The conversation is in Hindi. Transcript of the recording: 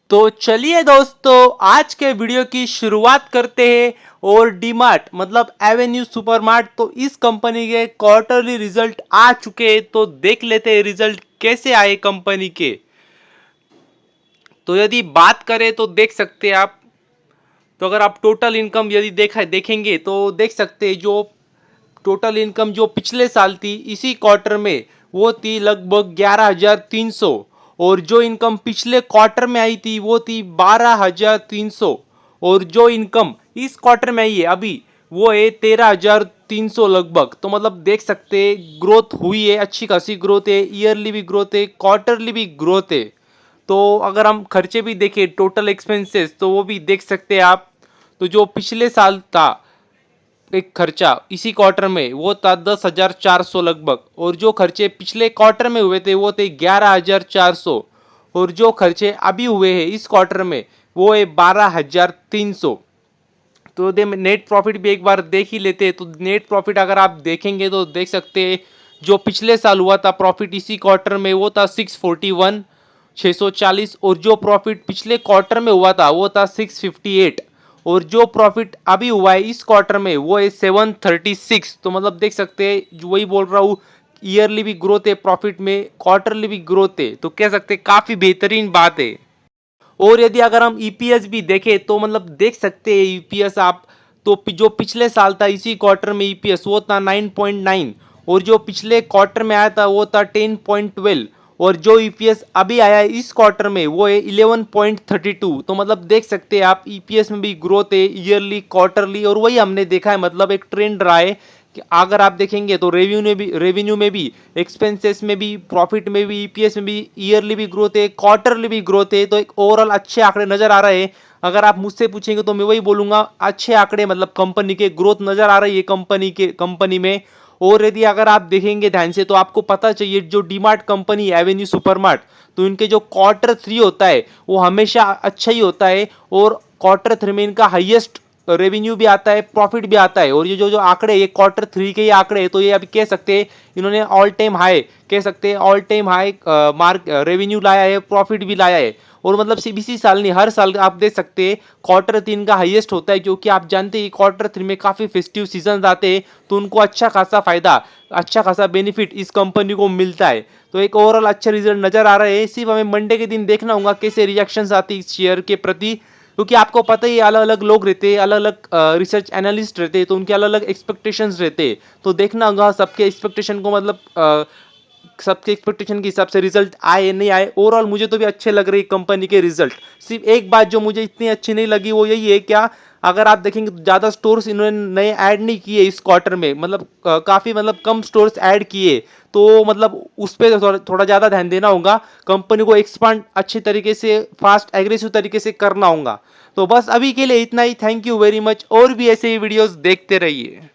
तो चलिए दोस्तों, आज के वीडियो की शुरुआत करते हैं। और डीमार्ट मतलब एवेन्यू सुपरमार्ट, तो इस कंपनी के क्वार्टरली रिजल्ट आ चुके हैं। तो देख लेते हैं रिजल्ट कैसे आए कंपनी के। तो यदि बात करें तो देख सकते हैं आप, तो अगर आप टोटल इनकम यदि देखेंगे तो देख सकते हैं जो टोटल इनकम जो पिछले साल थी इसी क्वार्टर में वो थी लगभग 11,300। और जो इनकम पिछले क्वार्टर में आई थी वो थी 12,300। और जो इनकम इस क्वार्टर में आई है अभी वो है 13,300 लगभग। तो मतलब देख सकते हैं ग्रोथ हुई है, अच्छी खासी ग्रोथ है, ईयरली भी ग्रोथ है, क्वार्टरली भी ग्रोथ है। तो अगर हम खर्चे भी देखें टोटल एक्सपेंसेस तो वो भी देख सकते हैं आप। तो जो पिछले साल था एक खर्चा इसी क्वार्टर में वो था 10,400 लगभग। और जो खर्चे पिछले क्वार्टर में हुए थे वो थे 11,400। और जो खर्चे अभी हुए हैं इस क्वार्टर में वो है 12,300। तो नेट प्रॉफिट भी एक बार देख ही लेते हैं। तो नेट प्रॉफिट अगर आप देखेंगे तो देख सकते हैं जो पिछले साल हुआ था प्रॉफिट इसी क्वार्टर में वो था 641 640। और जो प्रॉफिट पिछले क्वार्टर में हुआ था वो था 658। और जो प्रॉफिट अभी हुआ है इस क्वार्टर में वो है 736। तो मतलब देख सकते हैं वही बोल रहा हूँ, ईयरली भी ग्रोथ है प्रॉफिट में, क्वार्टरली भी ग्रोथ है। तो कह सकते हैं काफी बेहतरीन बात है। और यदि अगर हम ईपीएस भी देखें तो मतलब देख सकते हैं ईपीएस आप, तो जो पिछले साल था इसी क्वार्टर में ईपीएस वो था 9.9। और जो पिछले क्वार्टर में आया था वो था 10.12। और जो ईपीएस अभी आया है इस क्वार्टर में वो है 11.32। तो मतलब देख सकते हैं आप ईपीएस में भी ग्रोथ है ईयरली क्वार्टरली। और वही हमने देखा है, मतलब एक ट्रेंड रहा है कि अगर आप देखेंगे तो रेवेन्यू में भी एक्सपेंसेस में भी प्रॉफिट में भी ईपीएस में भी ईयरली भी ग्रोथ है, क्वार्टरली भी ग्रोथ है। तो एक ओवरऑल अच्छे आंकड़े नजर आ रहे हैं। अगर आप मुझसे पूछेंगे तो मैं वही बोलूंगा, अच्छे आंकड़े मतलब कंपनी के ग्रोथ नजर आ रही है कंपनी में। और यदि अगर आप देखेंगे ध्यान से तो आपको पता चाहिए जो डीमार्ट कंपनी एवेन्यू सुपरमार्ट, तो इनके जो क्वार्टर 3 होता है वो हमेशा अच्छा ही होता है। और क्वार्टर 3 में इनका हाईएस्ट रेवेन्यू भी आता है, प्रॉफिट भी आता है। और ये जो जो आंकड़े ये क्वार्टर 3 के ही आंकड़े हैं, तो ये अभी कह सकते हैं इन्होंने ऑल टाइम हाई, कह सकते हैं all time high mark revenue लाया है, प्रॉफिट भी लाया है। और मतलब सिर्फ इसी साल नहीं, हर साल आप देख सकते हैं क्वार्टर 3 का हाईएस्ट होता है, क्योंकि आप जानते हैं क्वार्टर 3 में काफी फेस्टिव सीजन आते हैं, तो उनको अच्छा खासा फायदा, अच्छा खासा बेनिफिट इस कंपनी को मिलता है। तो एक ओवरऑल अच्छा रिजल्ट नजर आ रहे हैं। सिर्फ हमें मंडे के दिन देखना होगा कैसे रिएक्शंस आती है इस शेयर के प्रति, क्योंकि आपको पता ही अलग अलग लोग रहते हैं, अलग अलग रिसर्च एनालिस्ट रहते हैं, तो उनके अलग अलग एक्सपेक्टेशंस रहते हैं। तो देखना होगा सबके एक्सपेक्टेशन को, मतलब सबके एक्सपेक्टेशन के हिसाब से रिजल्ट आए नहीं आए। ओवरऑल मुझे तो भी अच्छे लग रहे कंपनी के रिजल्ट। सिर्फ एक बात जो मुझे इतनी अच्छी नहीं लगी वो यही है, क्या अगर आप देखेंगे तो ज़्यादा स्टोर्स इन्होंने नए ऐड नहीं किए इस क्वार्टर में, मतलब काफ़ी मतलब कम स्टोर्स ऐड किए। तो मतलब उस पर थोड़ा ज़्यादा ध्यान देना होगा, कंपनी को एक्सपांड अच्छे तरीके से फास्ट एग्रेसिव तरीके से करना होगा। तो बस अभी के लिए इतना ही। Thank you very much. और भी ऐसे ही वीडियोस देखते रहिए।